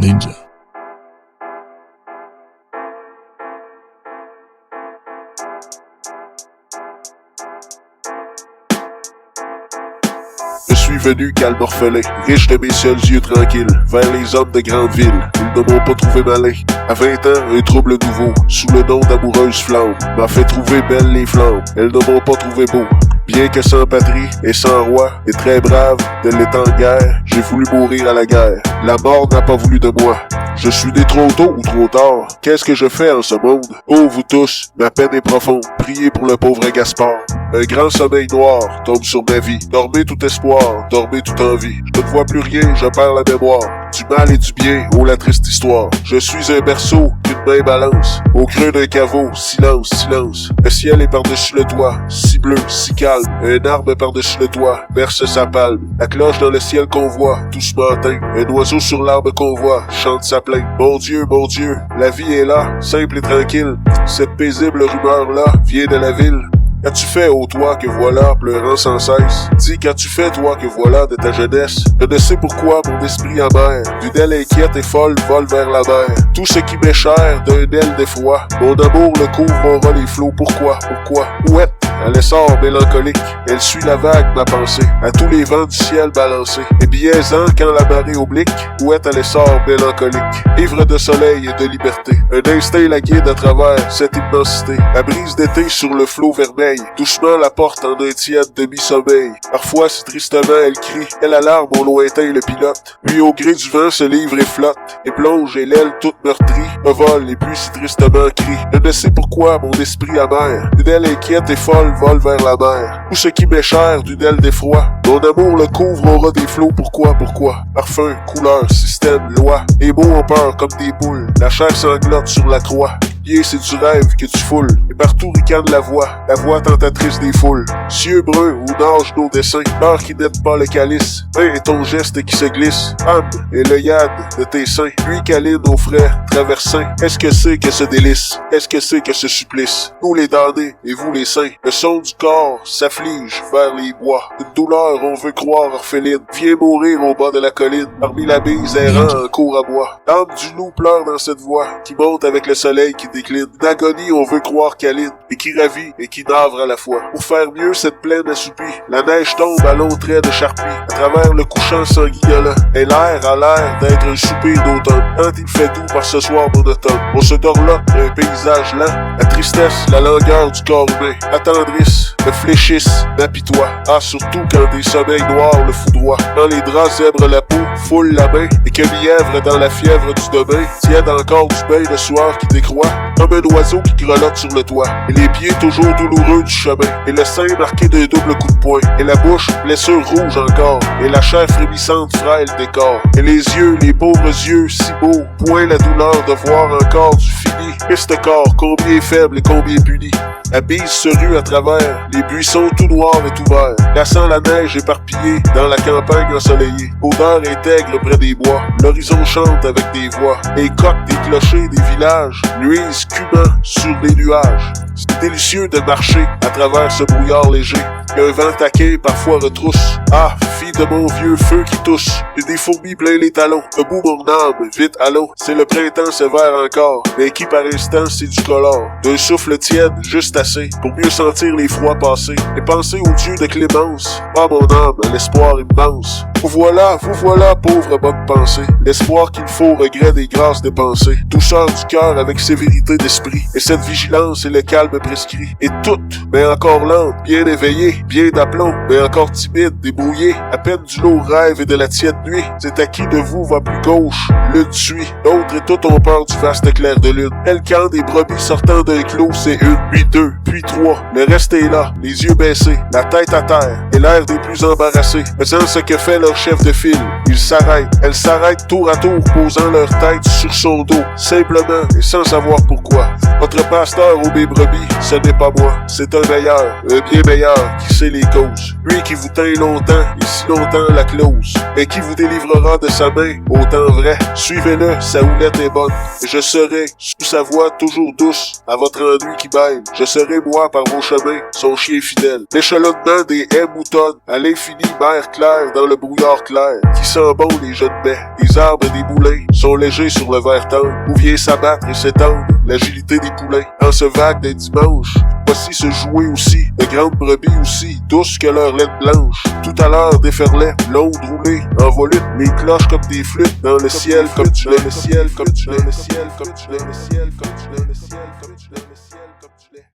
Ninja. Je suis venu calme orphelin, riche de mes seuls yeux tranquilles, vers les hommes de grande ville. Ils ne m'ont pas trouvé malin. À 20 ans, un trouble nouveau, sous le nom d'amoureuse flamme, m'a fait trouver belles les flammes. Elles ne m'ont pas trouvé beau. Bien que sans patrie et sans roi, et très brave de l'état en guerre, j'ai voulu mourir à la guerre. La mort n'a pas voulu de moi. Je suis né trop tôt ou trop tard. Qu'est-ce que je fais en ce monde? Oh, vous tous, ma peine est profonde. Priez pour le pauvre Gaspard. Un grand sommeil noir tombe sur ma vie. Dormez tout espoir, dormez toute envie. Je ne vois plus rien, je perds la mémoire. Du mal et du bien, oh la triste histoire. Je suis un berceau qu'une main balance. Au creux d'un caveau, silence, silence. Le ciel est par-dessus le toit, si bleu, si calme. Un arbre par-dessus le toit, berce sa palme. La cloche dans le ciel qu'on voit, doucement teint. Un oiseau sur l'arbre qu'on voit, chante sa plainte. Mon Dieu, la vie est là, simple et tranquille. Cette paisible rumeur-là vient de la ville. Qu'as-tu fait, ô toi que voilà, pleurant sans cesse? Dis, qu'as-tu fait, toi que voilà, de ta jeunesse? Je ne sais pourquoi mon esprit amer, d'une aile inquiète et folle, vole vers la mer. Tout ce qui m'est cher, d'un aile d'effroi, mon amour le couvrira les flots. Pourquoi? Où est elle sort mélancolique, elle suit la vague, ma pensée, à tous les vents du ciel balancés. Et biaisant quand la marée oblique, où est elle sort mélancolique, ivre de soleil et de liberté. Un instinct la guide à travers cette immensité. La brise d'été sur le flot vermeil, doucement la porte en un tiède demi-sommeil. Parfois si tristement elle crie, elle alarme au lointain le pilote. Puis au gré du vent se livre et flotte, et plonge et l'aile toute meurtrie, revole et puis si tristement crie. Je ne sais pourquoi mon esprit amer, une aile inquiète et folle vole vers la mer. Tout ce qui m'est cher d'une aile d'effroi, mon amour le couvre aura des flots. Pourquoi? Parfum, couleur, système, loi. Les mots ont peur comme des boules, la chair sanglote sur la croix. Bien, c'est du rêve que tu foules, et partout ricane la voix tentatrice des foules. Cieux bruns où nagent nos dessins, l'heure qui n'aide pas le calice, main et ton geste qui se glisse, âme et l'œillade de tes seins, puis câline aux frères traversins. Est-ce que c'est que ce délice? Est-ce que c'est que ce supplice? Nous les damnés et vous les saints, le son du corps s'afflige vers les bois. Une douleur on veut croire orpheline, viens mourir au bas de la colline, parmi la bise errant en cour à bois. L'âme du loup pleure dans cette voix, qui monte avec le soleil qui décline. D'agonie on veut croire câline, et qui ravit et qui navre à la fois. Pour faire mieux cette plaine assoupie, la neige tombe à longs traits de charpie, à travers le couchant sanguignolant, et l'air a l'air d'être un soupir d'automne. Quand il fait doux par ce soir monotone, on se dorlote un paysage lent. La tristesse, la langueur du corps humain, attendrissent, me fléchissent, m'apitoient. Ah, surtout quand des sommeils noirs le foudroient, quand les draps zèbrent la peau, foulent la main, et que mièvre dans la fièvre du demain, tiède encore du bain de sueur qui décroît, comme un oiseau qui grelotte sur le toit, et les pieds toujours douloureux du chemin, et le sein marqué d'un double coup de poing, et la bouche, blessure rouge encore, et la chair frémissante frêle décor, et les yeux, les pauvres yeux si beaux, point la douleur de voir encore du fini. Triste corps, combien faible et combien puni. La bise se rue à travers, les buissons tout noirs et tout verts, glaçant la neige éparpillée dans la campagne ensoleillée. Odeur intègre près des bois, l'horizon chante avec des voix, les coqs des clochers des villages luisent cumant sur les nuages. C'est délicieux de marcher à travers ce brouillard léger, qu'un vent taquin parfois retrousse. Ah, fille de mon vieux feu qui tousse, et des fourmis plein les talons. Debout mon âme, vite allons, c'est le printemps sévère encore, mais qui par instant c'est du color. D'un souffle tiède, juste assez, pour mieux sentir les froids passer, et penser au Dieu de clémence. Ah mon âme, à l'espoir immense. Vous voilà, pauvre bonne pensée, l'espoir qu'il faut, regret des grâces dépensées, douceur du cœur avec sévérité d'esprit, et cette vigilance et le calme prescrit, et toute, mais encore lente, bien éveillée, bien d'aplomb, mais encore timide, débrouillée, à peine du lourd rêve et de la tiède nuit. C'est à qui de vous va plus gauche, l'une suit, l'autre et tout ont peur du vaste éclair de lune. Tel camp des brebis sortant d'un clos, c'est une, puis deux, puis trois, le reste est là, les yeux baissés, la tête à terre, et l'air des plus embarrassés, faisant ce que fait leur chef de file. Ils s'arrêtent, elles s'arrêtent tour à tour, posant leur tête sur son dos, simplement et sans savoir pourquoi. Votre pasteur aux brebis, ce n'est pas moi, c'est un meilleur, un bien meilleur, qui sait les causes. Lui qui vous teint longtemps, et si longtemps la clause, et qui vous délivrera de sa main, au temps vrai. Suivez-le, sa houlette est bonne, et je serai, sous sa voix toujours douce, à votre ennui qui bâille. Je serai moi par vos chemins, son chien fidèle. L'échelonnement des haies moutonnes, à l'infini mer claire dans le brouillard. brouillard clair, qui sent bon les jeunes baies. Les arbres et des moulins sont légers sur le vert tendre, où vient s'abattre et s'étendre l'agilité des poulains. En ce vague des dimanches, voici se jouer aussi, de grandes brebis aussi, douces que leur laine blanche. Tout à l'heure déferlait l'onde roulée en volute, les cloches comme des flûtes dans le ciel comme tu l'es, le ciel comme tu l'es, le ciel comme tu l'es, le ciel comme tu l'es, le ciel comme tu l'es, le ciel comme tu l'es.